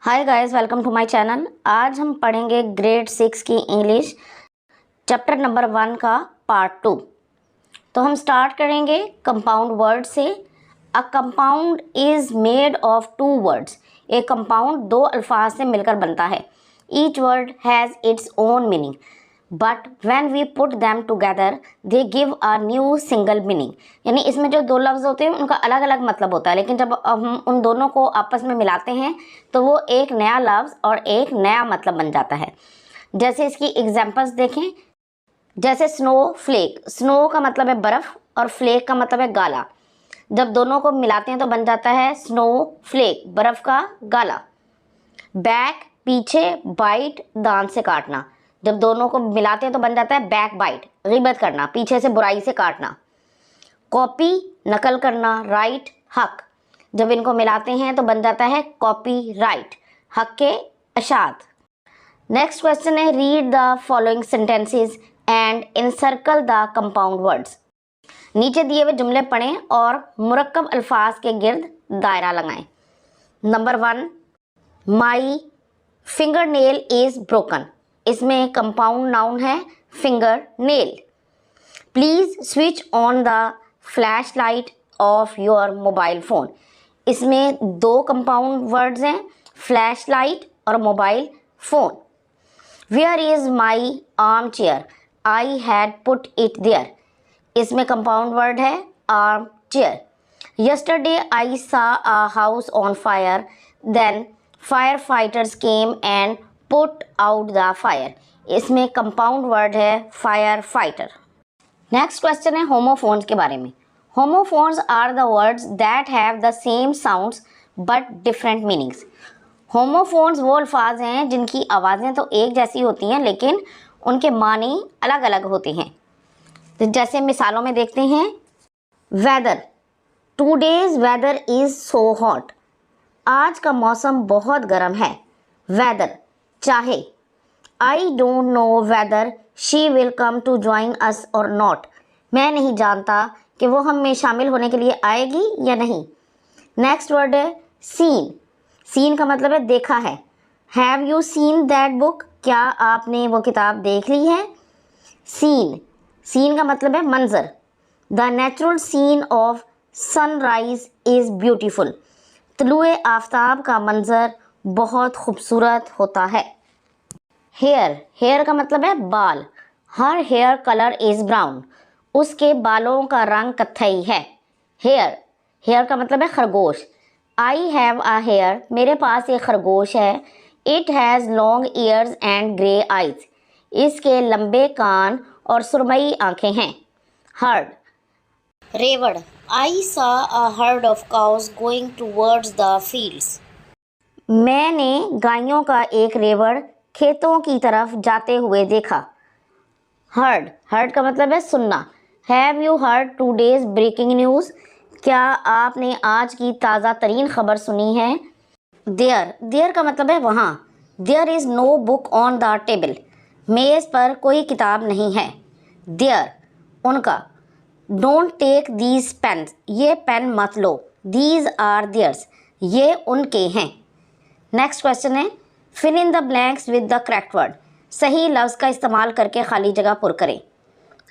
Hi guys, welcome to my channel. आज हम पढ़ेंगे ग्रेड 6 की इंग्लिश चैप्टर नंबर 1 का पार्ट 2। तो हम स्टार्ट करेंगे कंपाउंड वर्ड से। A compound is made of 2 words. एक कंपाउंड 2 अल्फाज से मिलकर बनता है। Each word has its own meaning but when we put them together they give a new single meaning. यानी इसमें जो 2 लफ्ज़ होते हैं उनका अलग अलग मतलब होता है, लेकिन जब हम उन दोनों को आपस में मिलाते हैं तो वो एक नया लफ्ज़ और एक नया मतलब बन जाता है। जैसे इसकी एग्जांपल्स देखें, जैसे स्नो फ्लेक। स्नो का मतलब है बर्फ़ और फ्लेक का मतलब है गाला। जब दोनों को मिलाते हैं तो बन जाता है स्नो फ्लेक, बर्फ़ का गाला। बैक पीछे, बाइट दांत से काटना। जब दोनों को मिलाते हैं तो बन जाता है बैक बाइट, गिबत करना, पीछे से बुराई से काटना। कॉपी नकल करना, राइट हक। जब इनको मिलाते हैं तो बन जाता है कॉपी राइट, हक के अशात। नेक्स्ट क्वेश्चन है, read the following sentences and encircle the compound words. नीचे दिए हुए जुमले पढ़ें और मुरक्कब अल्फाज के गिर्द दायरा लगाएं। Number 1, my finger nail is broken. इसमें कंपाउंड नाउन है finger nail. Please switch on the flash light of your mobile phone. इसमें 2 कंपाउंड वर्ड्स हैं, फ्लैश लाइट और mobile phone. Where is my arm chair, I had put it there. इसमें compound word है arm chair. Yesterday I saw a house on fire, then fire fighters came and put out the fire. इसमें compound word है fire fighter. Next question है homophones के बारे में। Homophones are the words that have the same sounds but different meanings. Homophones वो अल्फाज हैं जिनकी आवाज़ें तो एक जैसी होती हैं लेकिन उनके मानी अलग अलग होते हैं। तो जैसे मिसालों में देखते हैं, weather, today's weather is so hot. आज का मौसम बहुत गर्म है। वेदर चाहे। I don't know whether she will come to join us और नॉट। मैं नहीं जानता कि वो हम में शामिल होने के लिए आएगी या नहीं। नेक्स्ट वर्ड है सीन। सीन का मतलब है देखा है। Have you seen that book, क्या आपने वो किताब देख ली है। सीन, सीन का मतलब है मंजर। The natural scene of sunrise is beautiful. तुलुए आफ्ताब का मंजर बहुत खूबसूरत होता है। हेयर, हेयर का मतलब है बाल। Her hair colour is brown. उसके बालों का रंग कत्थई है। हेयर, हेयर का मतलब है खरगोश। आई हैव अ हेयर, मेरे पास एक खरगोश है। It has long years and grey eyes. इसके लंबे कान और सुरमई आंखें हैं। Heard, रेवड़, I saw a herd of cows going towards the fields. मैंने गायों का एक रेवड़ खेतों की तरफ जाते हुए देखा। हर्ड, हर्ड का मतलब है सुनना। Have you heard today's breaking news, क्या आपने आज की ताज़ा तरीन खबर सुनी है। देयर, देयर का मतलब है वहाँ। There is no book on the table, मेज़ पर कोई किताब नहीं है। देयर, उनका। डोंट टेक दीज पेन्स, ये पेन मत लो। दीज आर देयर्स, ये उनके हैं। नेक्स्ट क्वेश्चन है, fill in the blanks with the correct word. सही लफ्ज़ का इस्तेमाल करके खाली जगह पुर करें।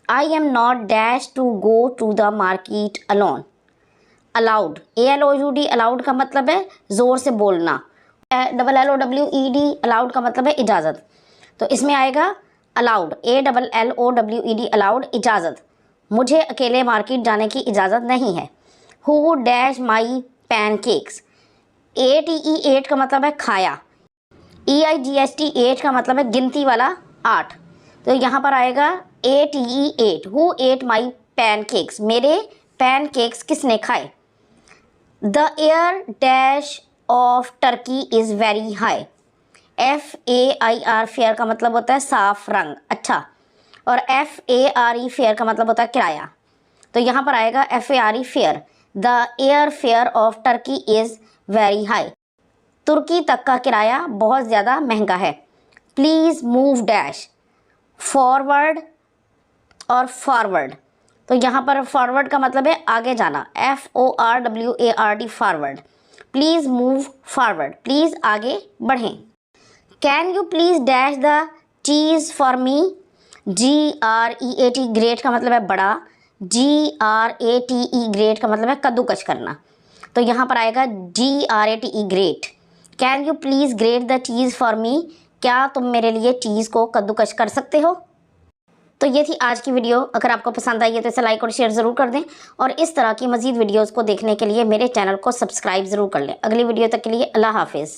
I am not dash to go to the market alone. Aloud, ALOUD, aloud का मतलब है ज़ोर से बोलना। LLOWED, अलाउड का मतलब है इजाज़त। तो इसमें आएगा अलाउड, ALLOWED, अलाउड इजाज़त। मुझे अकेले मार्केट जाने की इजाज़त नहीं है। Who dash my pancakes. ATE, 8 का मतलब है खाया। EIGST, 8 का मतलब है गिनती वाला 8। तो यहाँ पर आएगा ATE 8। Who at my pancakes, मेरे पैनकेक्स किसने खाए। The air dash of Turkey is very high. FAIR, fair का मतलब होता है साफ रंग, अच्छा। और FARE, फेयर का मतलब होता है किराया। तो यहाँ पर आएगा FARE, fare. The air fare of Turkey is very high. तुर्की तक का किराया बहुत ज़्यादा महंगा है। प्लीज़ मूव डैश, फॉरवर्ड और फॉरवर्ड। तो यहाँ पर फॉरवर्ड का मतलब है आगे जाना, FORWARD, forward. Please move forward, please आगे बढ़ें। Can you please dash the cheese for me. GREAT great का मतलब है बड़ा, GRATE ग्रेट का मतलब है कद्दूकश करना। तो यहाँ पर आएगा GRATE great. Can you please great the cheese for me, क्या तुम मेरे लिए चीज़ को कद्दूकश कर सकते हो। तो ये थी आज की वीडियो। अगर आपको पसंद आई है तो इसे लाइक और शेयर ज़रूर कर दें और इस तरह की मज़ीद वीडियोज़ को देखने के लिए मेरे चैनल को सब्सक्राइब ज़रूर कर लें। अगली वीडियो तक के लिए अल्लाह हाफिज़।